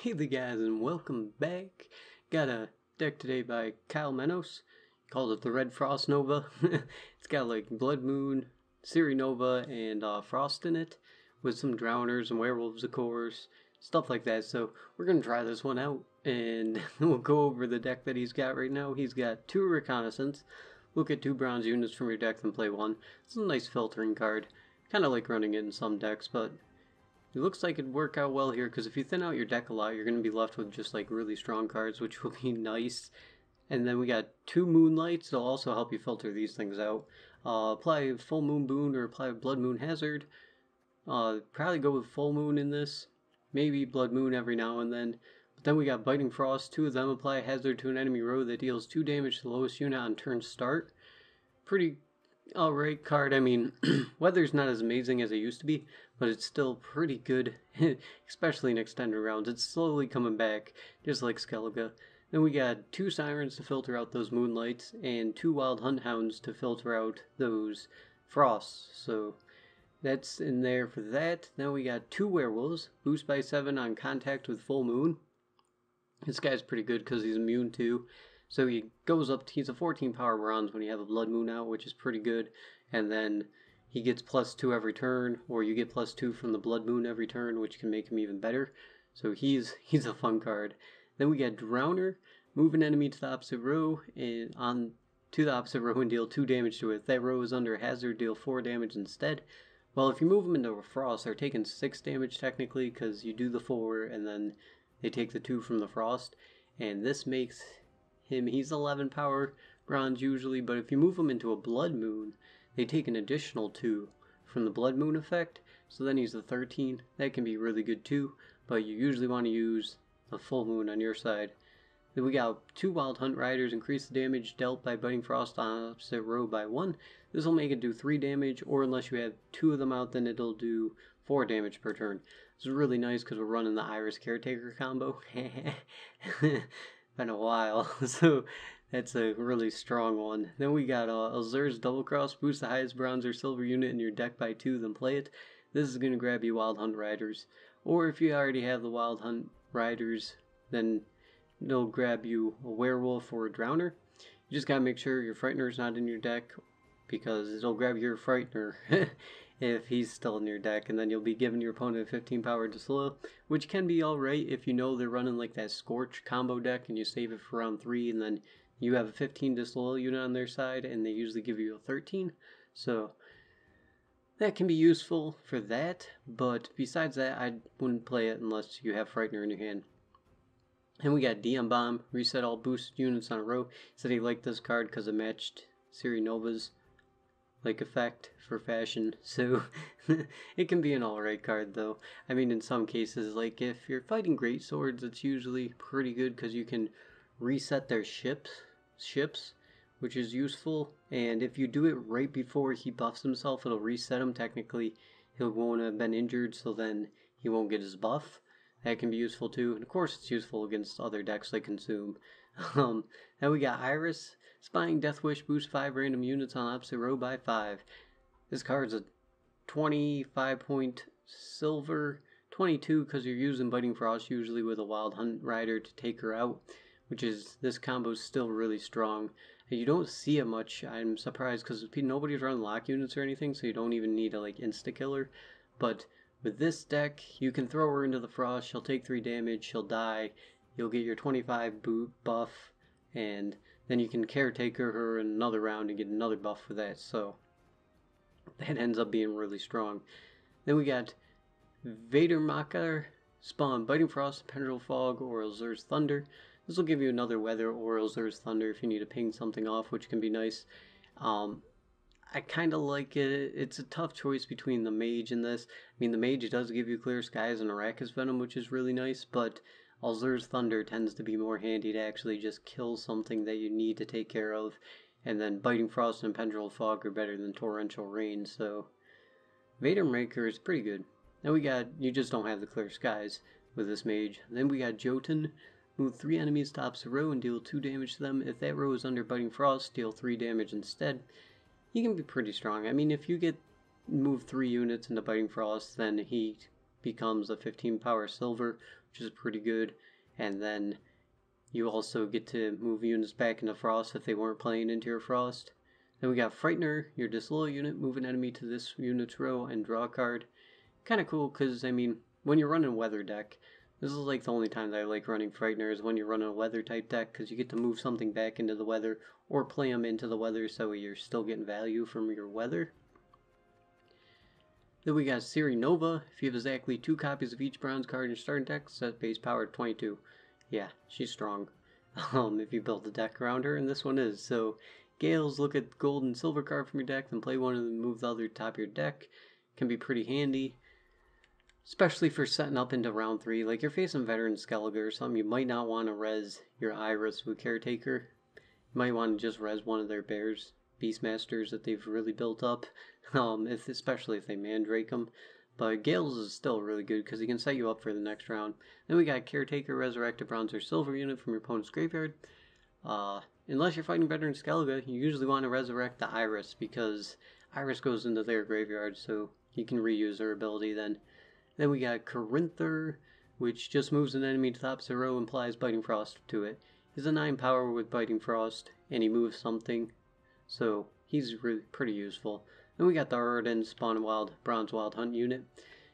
Hey there guys, and welcome back. Got a deck today by KyleMennos. He calls it the Red Frost Nova. It's got like Blood Moon, Siri Nova, and Frost in it, with some Drowners and Werewolves of course, stuff like that. So we're gonna try this one out, and we'll go over the deck that he's got right now. He's got 2 Reconnaissance. Look at 2 bronze units from your deck, then play 1. It's a nice filtering card. Kind of like running it in some decks, but it looks like it'd work out well here, because if you thin out your deck a lot, you're going to be left with just like really strong cards, which will be nice. And then we got 2 Moonlights. They'll also help you filter these things out. Apply Full Moon Boon or apply Blood Moon Hazard. Probably go with Full Moon in this. Maybe Blood Moon every now and then. But then we got Biting Frost. 2 of them apply a hazard to an enemy row that deals 2 damage to the lowest unit on turn start. Pretty alright card. I mean, weather's not as amazing as it used to be, but it's still pretty good, especially in extended rounds. It's slowly coming back, just like Skellige. Then we got 2 Sirens to filter out those Moonlights, and 2 Wild Hunt Hounds to filter out those Frosts. So that's in there for that. Then we got 2 Werewolves, boost by 7 on contact with full moon. This guy's pretty good because he's immune too. So he goes up, he's a 14 power bronze when you have a Blood Moon out, which is pretty good. And then he gets +2 every turn, or you get +2 from the Blood Moon every turn, which can make him even better. So he's a fun card. Then we got Drowner, move an enemy to the opposite row and to the opposite row and deal 2 damage to it. If that row is under hazard, deal 4 damage instead. Well, if you move them into a Frost, they're taking 6 damage technically, because you do the 4 and then they take the 2 from the Frost. And this makes him, he's 11 power bronze usually, but if you move him into a Blood Moon, they take an additional 2 from the Blood Moon effect, so then he's a 13. That can be really good too, but you usually want to use the Full Moon on your side. Then we got 2 Wild Hunt Riders, increase the damage dealt by Biting Frost on opposite row by 1. This will make it do 3 damage, or unless you have 2 of them out, then it'll do 4 damage per turn. This is really nice because we're running the Iris Caretaker combo. Been a while, so that's a really strong one. Then we got Azur's Double Cross, boost the highest bronze or silver unit in your deck by 2, then play it. This is going to grab you Wild Hunt Riders. Or if you already have the Wild Hunt Riders, then it'll grab you a Werewolf or a Drowner. You just gotta make sure your Frightener's not in your deck, because it'll grab your Frightener if he's still in your deck, and then you'll be giving your opponent a 15 power disloyal, which can be alright if you know they're running like that Scorch combo deck and you save it for round 3, and then you have a 15 disloyal unit on their side and they usually give you a 13. So that can be useful for that, but besides that, I wouldn't play it unless you have Frightener in your hand. And we got DM Bomb, reset all boosted units on a row. He said he liked this card because it matched Siri Nova's like effect for fashion, so it can be an alright card though. I mean, in some cases, like if you're fighting great swords, it's usually pretty good because you can reset their ships, which is useful. And if you do it right before he buffs himself, it'll reset him. Technically, he won't have been injured, so then he won't get his buff. That can be useful too, and of course it's useful against other decks like Consume. Then we got Iris, Spying Death Wish, boost 5 random units on opposite row by 5. This card's a 25 point silver, 22 because you're using Biting Frost usually with a Wild Hunt Rider to take her out, which is, this combo's still really strong. And you don't see it much, I'm surprised, because nobody's running lock units or anything, so you don't even need a like insta-killer, but with this deck, you can throw her into the Frost, she'll take 3 damage, she'll die, you'll get your 25 buff, and then you can caretaker her in another round and get another buff for that, so that ends up being really strong. Then we got Vadermakar, spawn Biting Frost, Pendril Fog, or Azur's Thunder. This will give you another Weather or Azur's Thunder if you need to ping something off, which can be nice. I kind of like it. It's a tough choice between the Mage and this. I mean, the Mage does give you Clear Skies and Arrakis Venom, which is really nice, but Azur's Thunder tends to be more handy to actually just kill something that you need to take care of, and then Biting Frost and Pendril Fog are better than Torrential Rain, so Vadermaker is pretty good. Then we got, you just don't have the Clear Skies with this Mage. Then we got Jotun, move 3 enemies to opposite row and deal 2 damage to them. If that row is under Biting Frost, deal 3 damage instead. He can be pretty strong. I mean, if you get move 3 units into Biting Frost, then he becomes a 15 power silver, which is pretty good. And then you also get to move units back into Frost if they weren't playing into your Frost. Then we got Frightener, your disloyal unit, move an enemy to this unit's row and draw a card. Kind of cool because, I mean, when you're running Weather deck, this is like the only time that I like running Frightener is when you're running a Weather type deck because you get to move something back into the Weather or play them into the Weather so you're still getting value from your Weather. Then we got Siri Nova. If you have exactly 2 copies of each bronze card in your starting deck, set base power to 22. Yeah, she's strong. If you build a deck around her, and this one is. So, Gales, look at gold and silver card from your deck, then play one and then move the other to top of your deck. Can be pretty handy. Especially for setting up into round 3. Like, you're facing Veteran Skellige or something, you might not want to res your Iris with Caretaker. You might want to just res one of their bears, Beastmasters that they've really built up. Especially if they Mandrake them. But Gales is still really good because he can set you up for the next round. Then we got Caretaker, resurrect a bronze or silver unit from your opponent's graveyard. Unless you're fighting Veteran Skellige, you usually want to resurrect the Iris because Iris goes into their graveyard, so you can reuse her ability then. Then we got Corinther, which just moves an enemy to the opposite row and applies Biting Frost to it. He's a 9 power with Biting Frost, and he moves something, so he's really pretty useful. Then we got the eradin Spawn Wild Bronze Wild Hunt unit.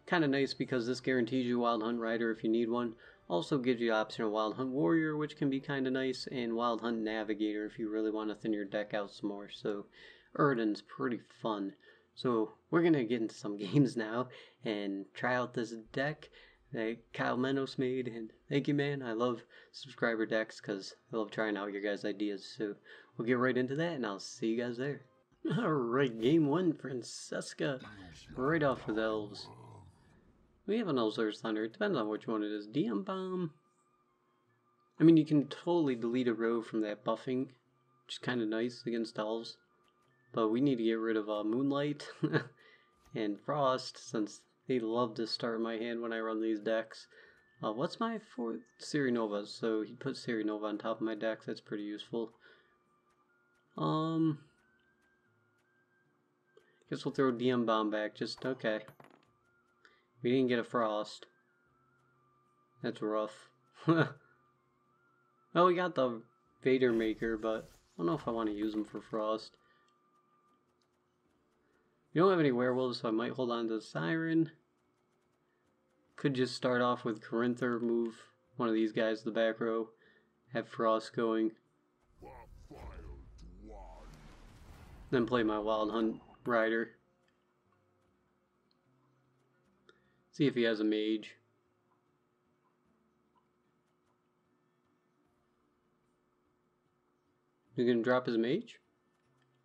Kind of nice because this guarantees you Wild Hunt Rider if you need one. Also gives you option of Wild Hunt Warrior, which can be kind of nice, and Wild Hunt Navigator if you really want to thin your deck out some more. So eradin's pretty fun. So we're going to get into some games now and try out this deck that KyleMennos made. And thank you, man. I love subscriber decks because I love trying out your guys' ideas. So we'll get right into that and I'll see you guys there. Alright, game 1, Francesca. Right off with Elves. We have an Elzer's Thunder. It depends on which one it is. DM Bomb. I mean, you can totally delete a row from that buffing, which is kind of nice against Elves. But we need to get rid of Moonlight and Frost, since they love to start my hand when I run these decks. What's my 4th? Siri Nova. So he put Siri Nova on top of my deck. That's pretty useful. Guess we'll throw DM Bomb back. Just, okay. We didn't get a Frost. That's rough. Well, we got the Vader Maker, but I don't know if I want to use them for Frost. We don't have any werewolves, so I might hold on to the Siren. Could just start off with Corinther, move one of these guys to the back row, have Frost going. Then play my Wild Hunt Rider. See if he has a mage. He's gonna drop his mage?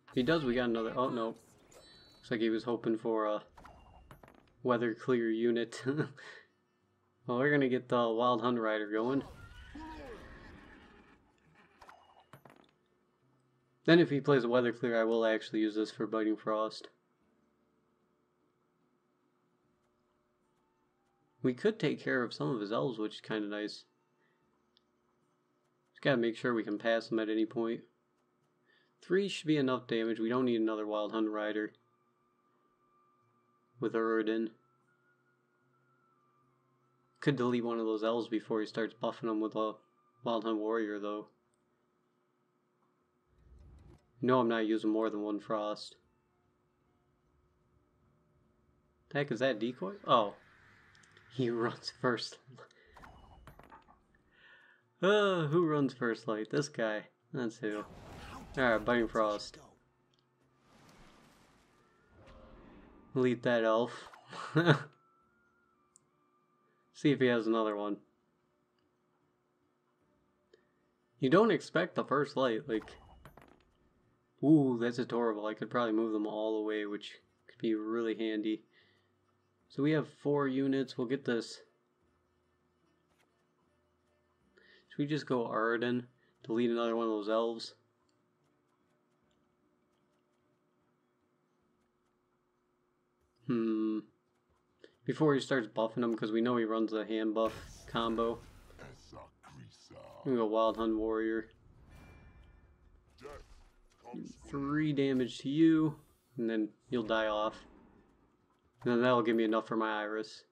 If he does, we got another. Oh no. Looks like he was hoping for a weather clear unit. Well, we're gonna get the Wild Hunt Rider going. Then if he plays a weather clear, I will actually use this for Biting Frost. We could take care of some of his elves, which is kind of nice. Just gotta make sure we can pass them at any point. 3 should be enough damage. We don't need another Wild Hunt Rider with eradin. Could delete one of those elves before he starts buffing them with a Wild Hunt Warrior, though. No, I'm not using more than 1 Frost. The heck is that, decoy? Oh. He runs first. Who runs first light? This guy. That's who. Alright, Biting Frost. Delete that elf. See if he has another one. You don't expect the first light, like... Ooh, that's adorable. I could probably move them all away, which could be really handy. So we have 4 units. We'll get this. Should we just go eradin? Delete another one of those elves? Before he starts buffing them, because we know he runs a hand buff combo. I'm gonna go Wild Hunt Warrior. 3 damage to you, and then you'll die off. And then that'll give me enough for my Iris.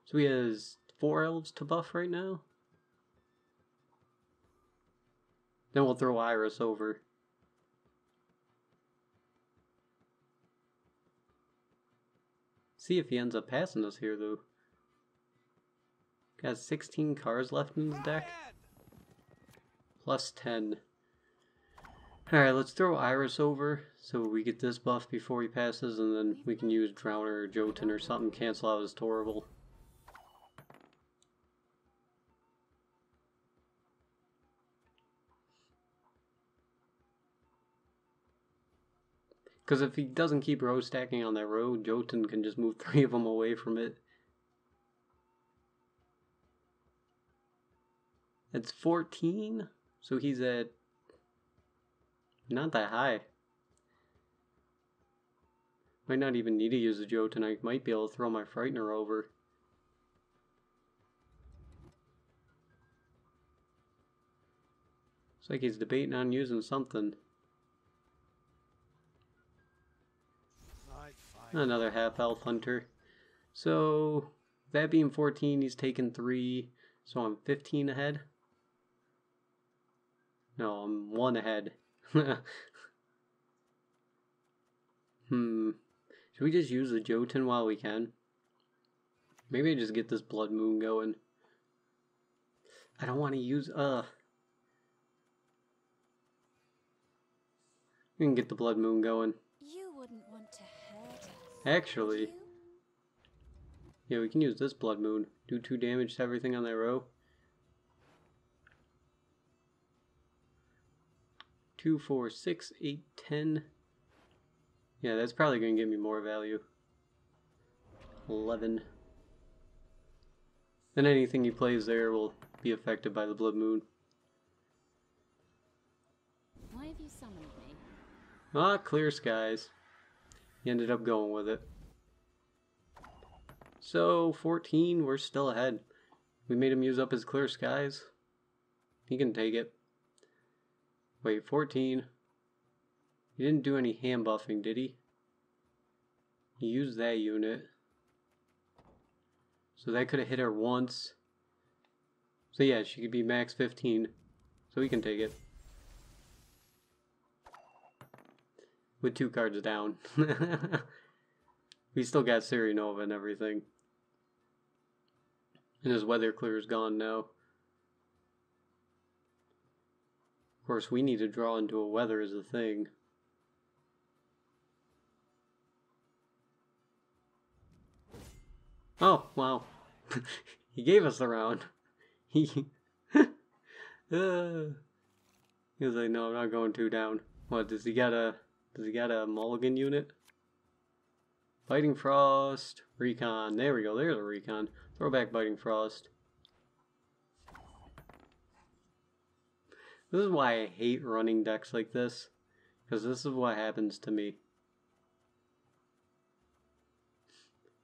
So he has 4 elves to buff right now. Then we'll throw Iris over. See if he ends up passing us here though. Got 16 cards left in his deck. Plus 10. Alright, let's throw Iris over so we get this buff before he passes, and then we can use Drowner or Jotun or something, cancel out his Torrible. Because if he doesn't keep row stacking on that row, Jotun can just move 3 of them away from it. It's 14, so he's at not that high. Might not even need to use the Jotun. I might be able to throw my Frightener over. Looks like he's debating on using something. Another half-elf hunter. So, that being 14, he's taken 3, so I'm 15 ahead. No, I'm 1 ahead. Should we just use the Jotun while we can? Maybe I just get this Blood Moon going. I don't want to use, we can get the Blood Moon going. You wouldn't want to hurt us. Actually, yeah, we can use this Blood Moon. Do 2 damage to everything on that row. 2, 4, 6, 8, 10. Yeah, that's probably going to give me more value. 11. Then anything he plays there will be affected by the Blood Moon. Why have you summoned me? Ah, clear skies. He ended up going with it. So, 14, we're still ahead. We made him use up his clear skies. He can take it. Wait, 14. He didn't do any hand buffing, did he? He used that unit. So that could have hit her once. So yeah, she could be max 15. So we can take it. With 2 cards down. We still got Siri Nova and everything. And his weather clear is gone now. Of course, we need to draw into a weather as a thing. Oh, wow. He gave us the round. He was like, no, I'm not going 2 down. What, does he got a mulligan unit? Biting Frost, Recon. There we go, there's a Recon. Throw back Biting Frost. This is why I hate running decks like this. Because this is what happens to me.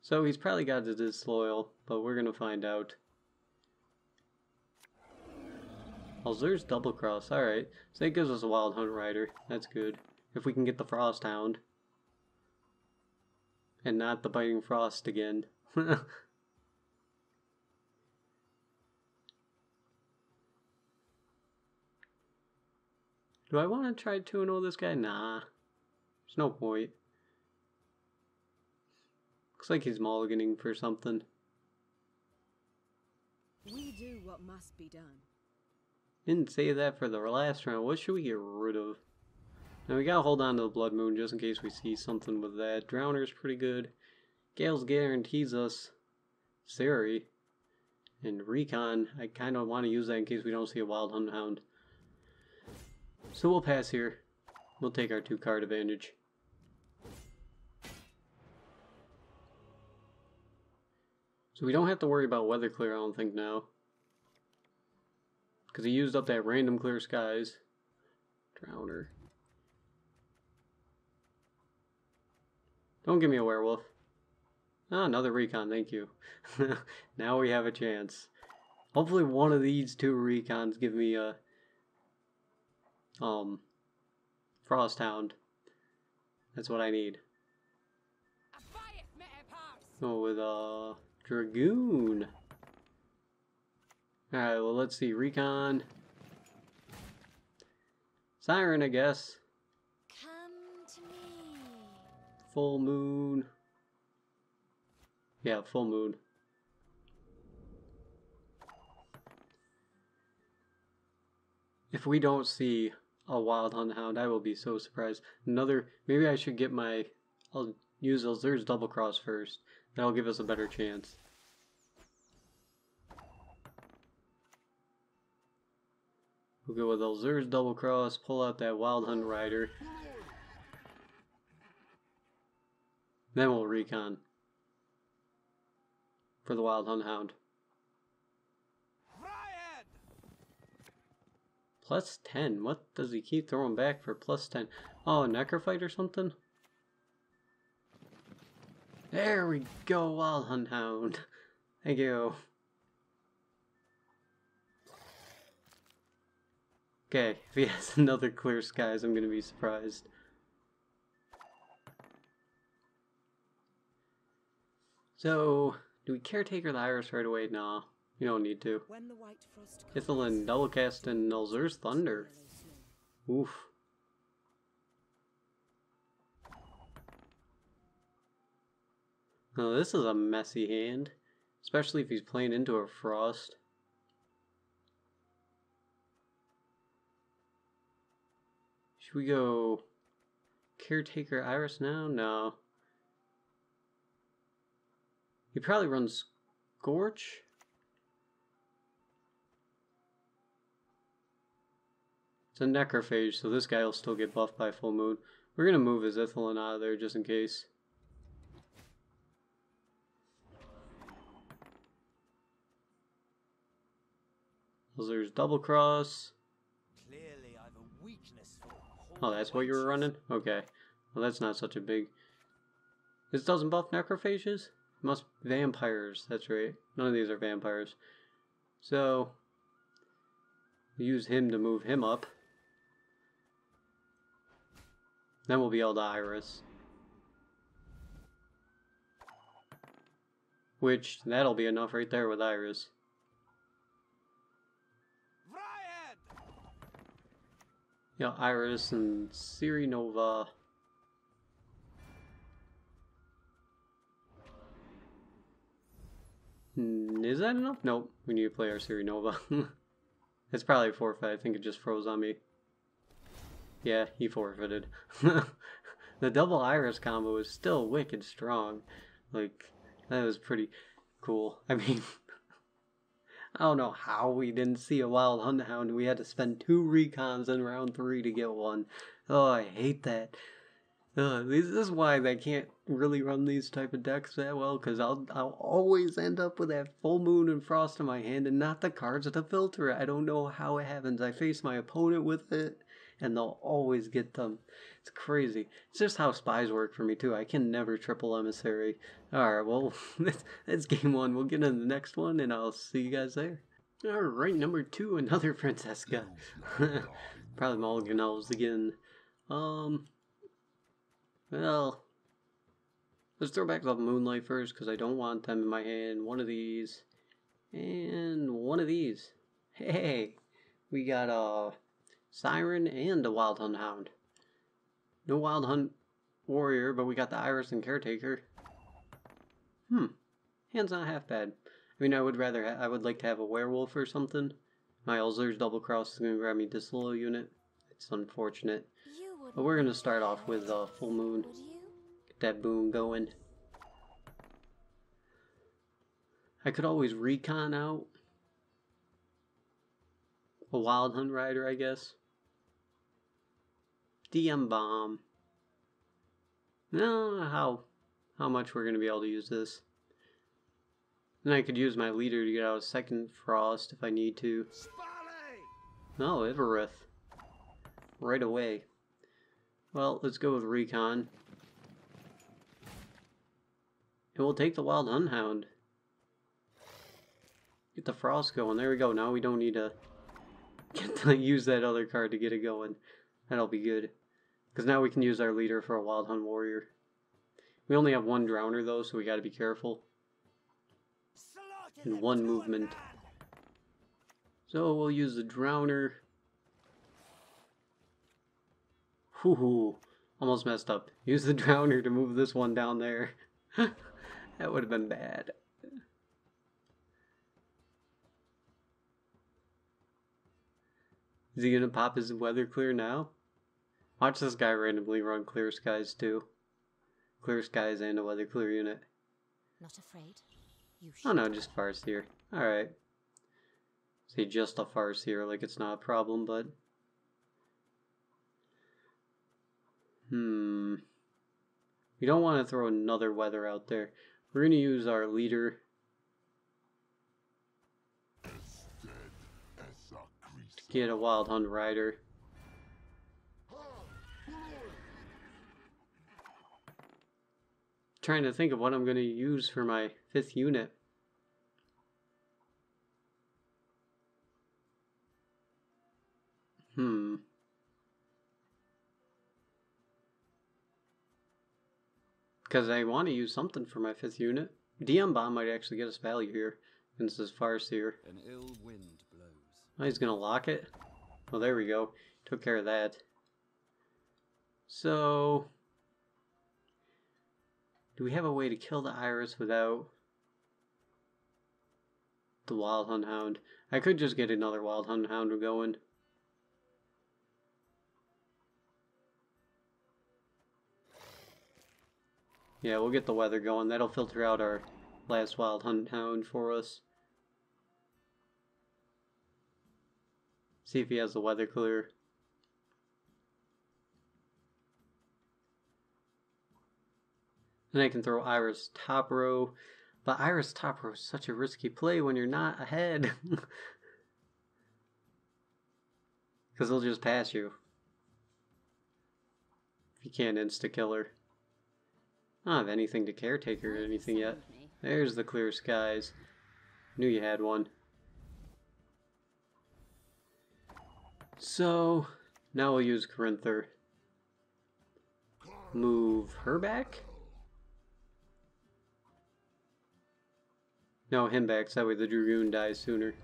So he's probably got the disloyal, but we're gonna find out. Oh, there's double cross, alright. So that gives us a Wild Hunt Rider. That's good. If we can get the Frost Hound. And not the Biting Frost again. Do I want to try 2-0 this guy? Nah. There's no point. Looks like he's mulliganing for something. We do what must be done. Didn't say that for the last round. What should we get rid of? Now we gotta hold on to the Blood Moon just in case we see something with that. Drowner's pretty good. Gales guarantees us Siri. And Recon, I kind of want to use that in case we don't see a Wild Hunt Hound. So we'll pass here. We'll take our 2 card advantage. So we don't have to worry about weather clear, I don't think, now. Because he used up that random clear skies. Drowner. Don't give me a werewolf. Ah, another Recon, thank you. Now we have a chance. Hopefully one of these 2 Recons give me a Frost Hound. That's what I need. Oh, with Dragoon. Alright, well, let's see. Recon. Siren, I guess. Come to me. Full moon. Yeah, full moon. If we don't see a wild hunt hound, I will be so surprised. Maybe I should get I'll use Elzir's double cross first. That'll give us a better chance. We'll go with Elzir's double cross, pull out that wild hunt rider. Then we'll recon for the wild hunt hound. Plus 10. What does he keep throwing back for plus 10? Oh, a necrophyte or something? There we go, wild hunt hound. Thank you. Okay, if he has another clear skies, I'm gonna be surprised. So, do we caretaker the iris right away? Nah, you don't need to. When the white frost comes, Ithilin doublecast and Elzir's Thunder. Oof. Oh, this is a messy hand. Especially if he's playing into a frost. Should we go caretaker iris now? No. He probably runs Scorch. It's a necrophage, so this guy will still get buffed by full moon. We're gonna move his Ithilin out of there just in case. There's double cross. Clearly, I've a weakness for. Oh, that's what you were running? Okay. Well, that's not such a big. This doesn't buff necrophages? Must vampires. That's right. None of these are vampires. So, use him to move him up. Then we'll be able to iris. Which, that'll be enough right there with iris. Yeah, iris and Siri Nova. Is that enough? Nope. We need to play our Siri Nova. It's probably a forfeit. I think it just froze on me. Yeah, he forfeited. The double iris combo is still wicked strong. Like, that was pretty cool. I mean, I don't know how we didn't see a wild hunt hound. We had to spend 2 recons in round 3 to get one. Oh, I hate that. This is why I can't really run these type of decks that well, because I'll always end up with that full moon and frost in my hand and not the cards to filter it. I don't know how it happens. I face my opponent with it, and they'll always get them. It's crazy. It's just how spies work for me, too. I can never triple emissary. Alright, well, that's game 1. We'll get into the next one, and I'll see you guys there. Alright, number 2, another Francesca. Probably mulligan elves again. Well, let's throw back the Moonlight first, because I don't want them in my hand. One of these, and one of these. Hey, we got a Siren and a Wild Hunt Hound. No Wild Hunt Warrior, but we got the Iris and Caretaker. Hand's not half bad. I mean, I would like to have a Werewolf or something. My Elzir's double cross is going to grab me this little unit. It's unfortunate. But we're going to start off with Full Moon. Get that boom going. I could always recon out a Wild Hunt Rider, I guess. DM Bomb. No, how much we're going to be able to use this. Then I could use my leader to get out a second Frost if I need to. No, Ivarith. Right away. Well, let's go with Recon. And we'll take the Wild Hunt Hound. Get the Frost going. There we go. Now we don't need to use that other card to get it going. That'll be good. Because now we can use our leader for a Wild Hunt Warrior. We only have 1 Drowner though, so we gotta be careful. in one movement. So we'll use the Drowner. Whoo, almost messed up. Use the Drowner to move this one down there. That would have been bad. Is he gonna pop his weather clear now? Watch this guy randomly run clear skies too. Clear skies and a weather clear unit. Not afraid. You Oh no, just Farseer. Alright. Say just a Farseer, like it's not a problem, but... We don't want to throw another weather out there. We're gonna use our leader. To get a Wild Hunt Rider. Trying to think of what I'm going to use for my 5th unit. Because I want to use something for my 5th unit. DM Bomb might actually get us value here. Since this Farseer. An ill wind blows. Oh, he's going to lock it? Well, there we go. Took care of that. So... do we have a way to kill the Iris without the Wild Hunt Hound? I could just get another Wild Hunt Hound going. Yeah, we'll get the weather going. That'll filter out our last Wild Hunt Hound for us. See if he has the weather clear. Then I can throw Iris top row. But Iris top row is such a risky play when you're not ahead. Because they'll just pass you. If you can't insta-kill her. I don't have anything to caretaker or anything yet. There's the clear skies. Knew you had one. So, now we'll use Corinther. Move her back? No, him back, so that way the Dragoon dies sooner.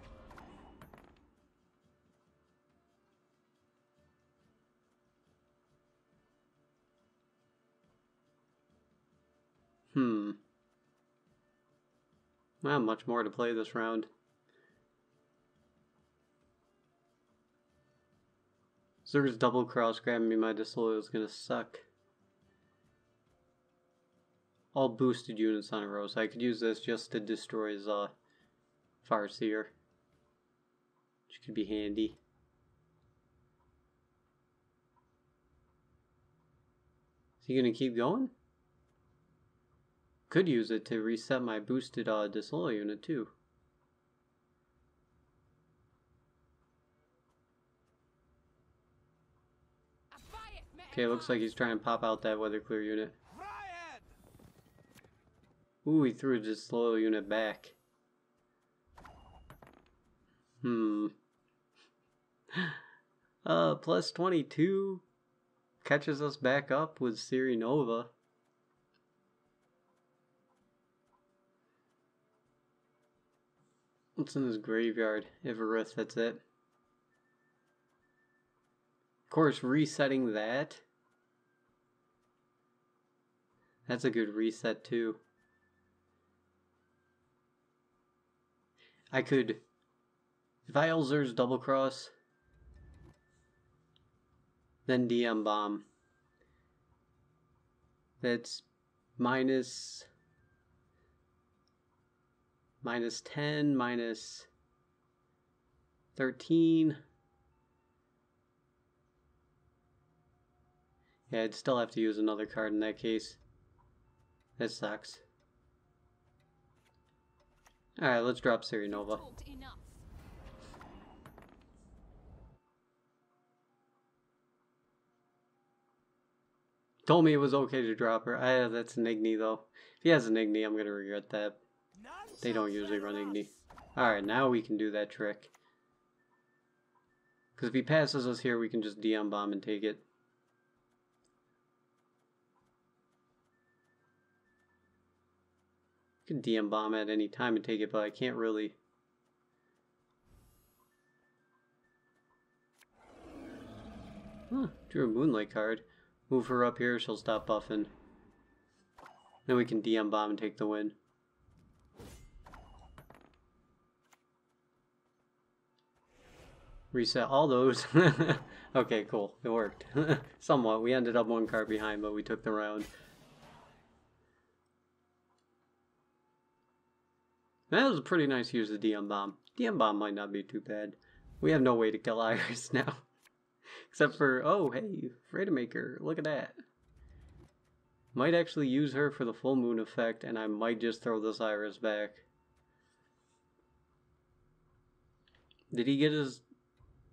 Not much more to play this round. Zerg's double cross grabbing me my disloyal is gonna suck. All boosted units on a row, so I could use this just to destroy his Farseer. Which could be handy. Is he gonna keep going? Could use it to reset my boosted disloyal unit too. Okay, looks like he's trying to pop out that weather clear unit. Ooh, he threw a disloyal unit back. Plus 22 catches us back up with Siri Nova. What's in his graveyard? Everith, that's it. Of course, resetting that. That's a good reset too. I could, if I Elzer's double cross, then DM bomb. That's minus 10, minus 13. Yeah, I'd still have to use another card in that case. That sucks. Alright, let's drop Siri Nova. Told me it was okay to drop her. That's an Igni though. If he has an Igni, I'm gonna regret that. They don't usually run Igni. Alright, now we can do that trick. Because if he passes us here, we can just DM bomb and take it. could DM bomb at any time and take it, but I can't really. Huh, drew a Moonlight card. Move her up here, she'll stop buffing. Then we can DM bomb and take the win. Reset all those. Okay, cool. It worked. Somewhat. We ended up one card behind, but we took the round. That was a pretty nice use of DM bomb. DM bomb might not be too bad. We have no way to kill Iris now. Except for, oh, hey, Freedmaker. Look at that. Might actually use her for the full moon effect, and I might just throw this Iris back. Did he get his...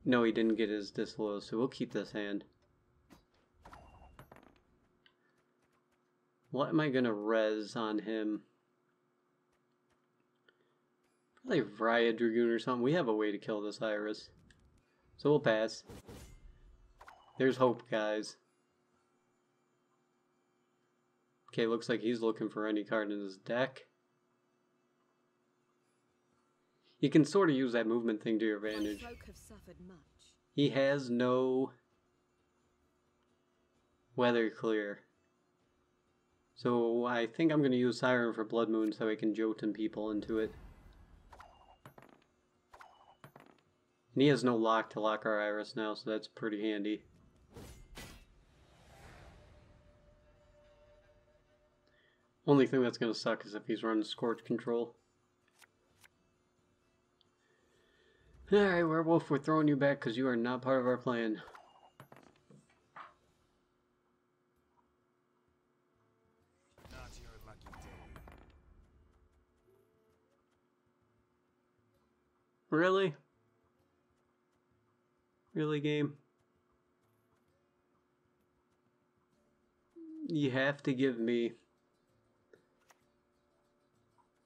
No, he didn't get his disloyal, so we'll keep this hand. What am I gonna res on him? Probably Vrya Dragoon or something. We have a way to kill this Iris. So we'll pass. There's hope, guys. Okay, looks like he's looking for any card in his deck. You can sort of use that movement thing to your advantage. My folk have suffered much. He has no weather clear. So I think I'm going to use Siren for Blood Moon so I can Jotun people into it. And he has no lock to lock our Iris now, so that's pretty handy. Only thing that's going to suck is if he's running Scorch Control. Alright, Werewolf, we're throwing you back because you are not part of our plan. Not your lucky day. Really? Really, game? You have to give me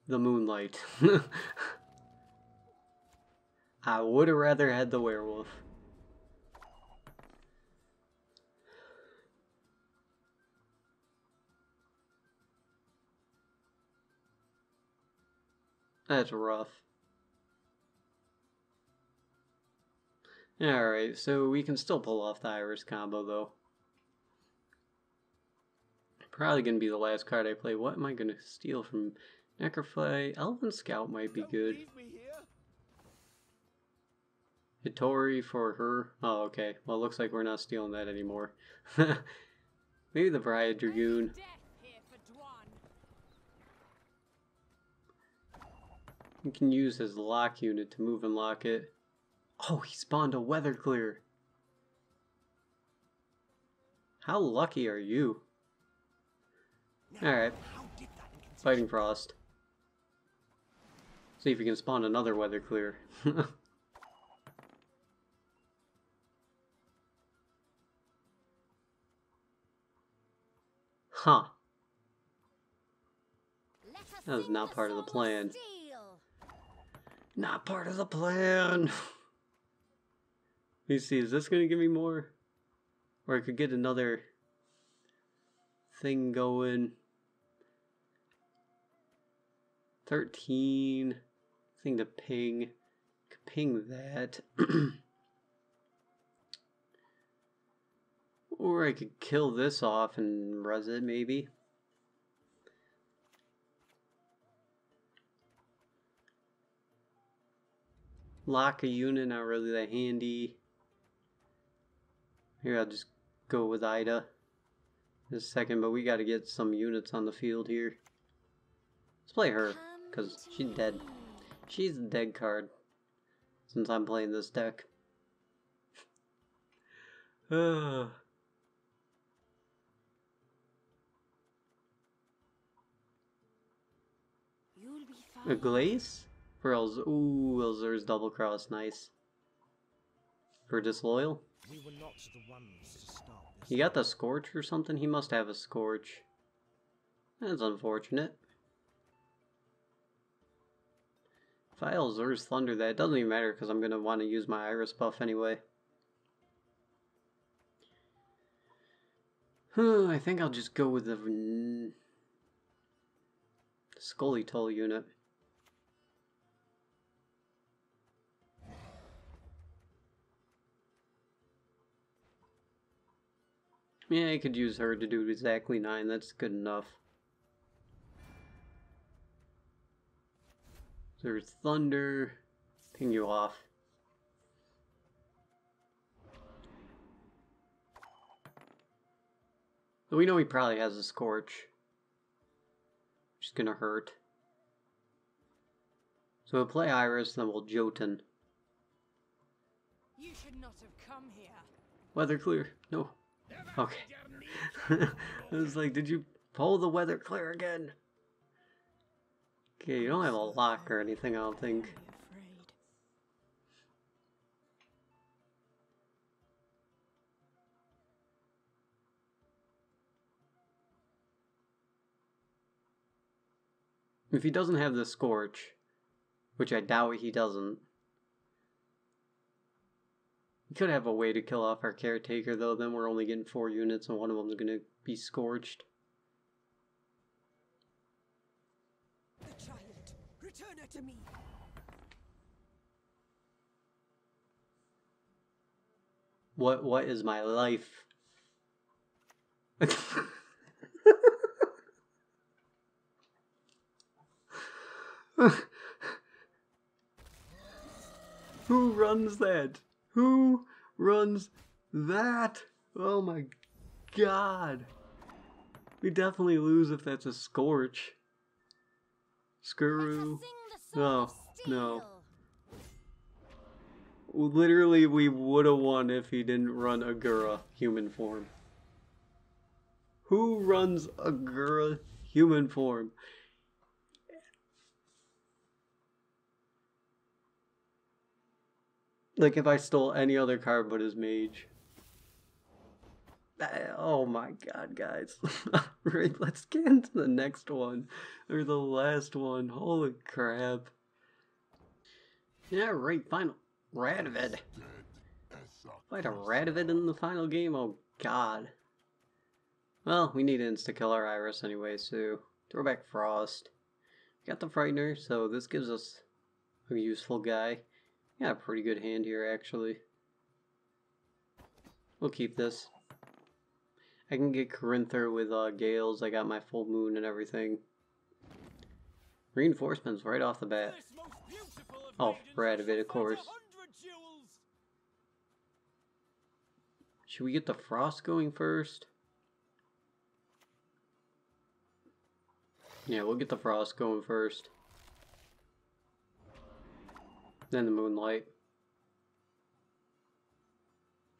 the Moonlight. I would have rather had the Werewolf. That's rough. Alright, so we can still pull off the Iris combo though. Probably gonna be the last card I play. What am I gonna steal from Necrophy? Elven Scout might be good. Leave me here. Hitori for her. Oh, okay. Well, it looks like we're not stealing that anymore. Maybe the Vrya Dragoon. You can use his lock unit to move and lock it. Oh, he spawned a Weather Clear. How lucky are you? Alright. Fighting Frost. See if we can spawn another Weather Clear. Huh. That was not part of the plan. Not part of the plan. Let me see, is this going to give me more? Or I could get another thing going. 13. Thing to ping. Could ping that. Or I could kill this off and res it, maybe. Lock a unit, not really that handy. Here, I'll just go with Ida in a second, but we gotta get some units on the field here. Let's play her, because she's dead. She's a dead card, since I'm playing this deck. A Glaze? For Elzur's Double Cross, nice. For Disloyal? We were not the ones to stop this. He got the Scorch or something? He must have a Scorch. That's unfortunate. If I Elzur's Thunder that, it doesn't even matter because I'm going to want to use my Iris buff anyway. I think I'll just go with the Skeletal unit. Yeah, I could use her to do exactly 9. That's good enough. There's thunder. Ping you off. But we know he probably has a Scorch. Which is gonna hurt. So we'll play Iris, then we'll Jotun. You should not have come here. Weather clear. No. Okay. I was like, did you pull the weather clear again? Okay, you don't have a lock or anything, I don't think. If he doesn't have the Scorch, which I doubt he doesn't, he could have a way to kill off our caretaker, though. Then we're only getting 4 units and one of them's going to be scorched. The child, return her to me. What is my life? Who runs that? Who runs that? Oh my god. We definitely lose if that's a Scorch. Screw. Oh, no. Literally, we would have won if he didn't run Agura human form. Who runs Agura human form? Like if I stole any other card but his mage. Oh my god, guys. Right, let's get into the next one. Or the last one. Holy crap. Yeah, right, final. Radovid. Fight a Radovid in the final game? Oh god. Well, we need insta-kill our Iris anyway, so throw back Frost. We got the Frightener, so this gives us a useful guy. Yeah, pretty good hand here, actually. We'll keep this. I can get Corinther with Gales. I got my full moon and everything. Reinforcements right off the bat. Oh, Radovid, of course. Should we get the Frost going first? Yeah, we'll get the Frost going first. Then the Moonlight.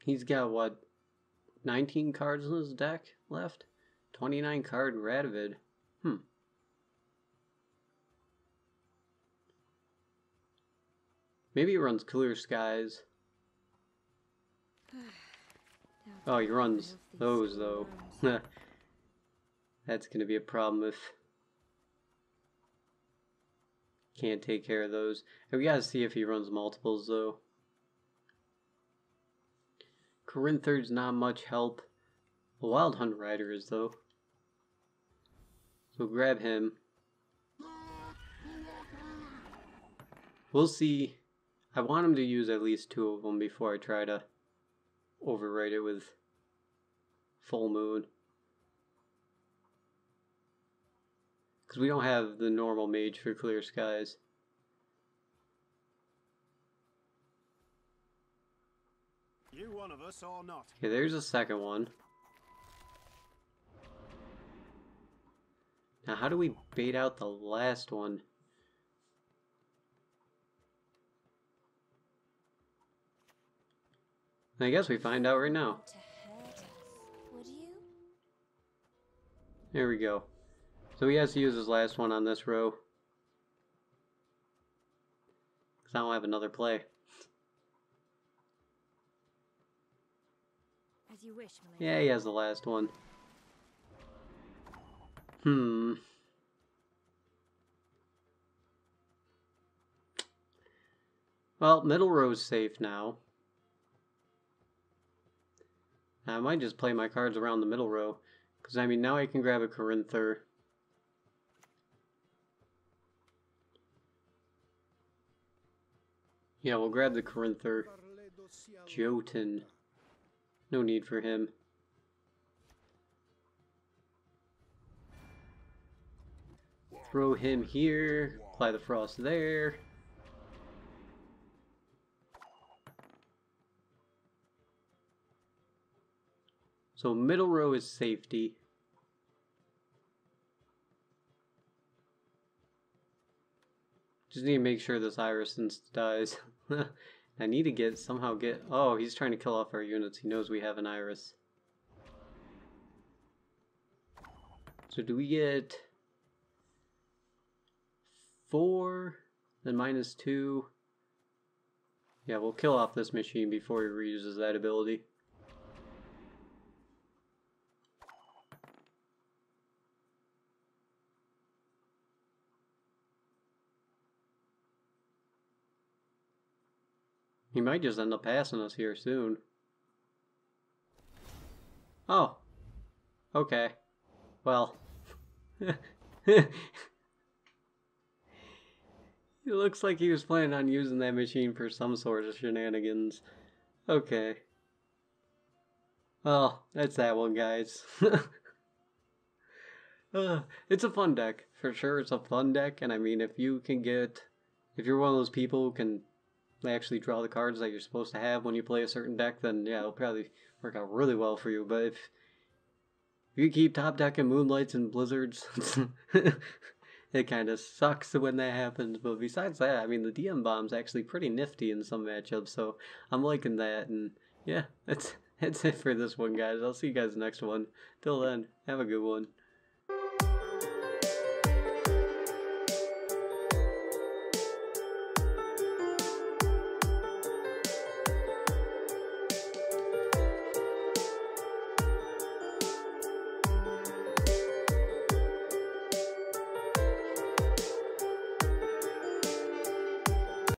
He's got, what, 19 cards in his deck left? 29 card Radovid. Maybe he runs Clear Skies. Oh, he runs those, though. That's going to be a problem if can't take care of those. And we gotta see if he runs multiples, though. Corinther's not much help. A Wild Hunt Rider is, though. So grab him. We'll see. I want him to use at least 2 of them before I try to override it with Full Moon. Because we don't have the normal mage for Clear Skies. You one of us or not? Okay, there's a second one. Now, how do we bait out the last one? I guess we find out right now. There we go. So he has to use his last one on this row. Because I don't have another play. As you wish, my lady. Yeah, he has the last one. Well, middle row's safe now. I might just play my cards around the middle row. Because, I mean, now I can grab a Corinther. Yeah, we'll grab the Corinther. Jotun. No need for him. Throw him here. Apply the frost there. So middle row is safety. Just need to make sure this Iris dies. I need to somehow get... Oh, he's trying to kill off our units. He knows we have an Iris. So do we get 4? Then -2? Yeah, we'll kill off this machine before he reuses that ability. He might just end up passing us here soon. Oh. Okay. Well. It looks like he was planning on using that machine for some sort of shenanigans. Okay. Well, that's that one, guys. It's a fun deck. For sure, it's a fun deck. And I mean, if you're one of those people who can actually draw the cards that you're supposed to have when you play a certain deck, then yeah, it'll probably work out really well for you. But if you keep top decking Moonlights and Blizzards, it kind of sucks when that happens. But besides that, I mean, the DM bomb's actually pretty nifty in some matchups, so I'm liking that. And yeah, that's it for this one, guys. I'll see you guys next one. Till then, have a good one.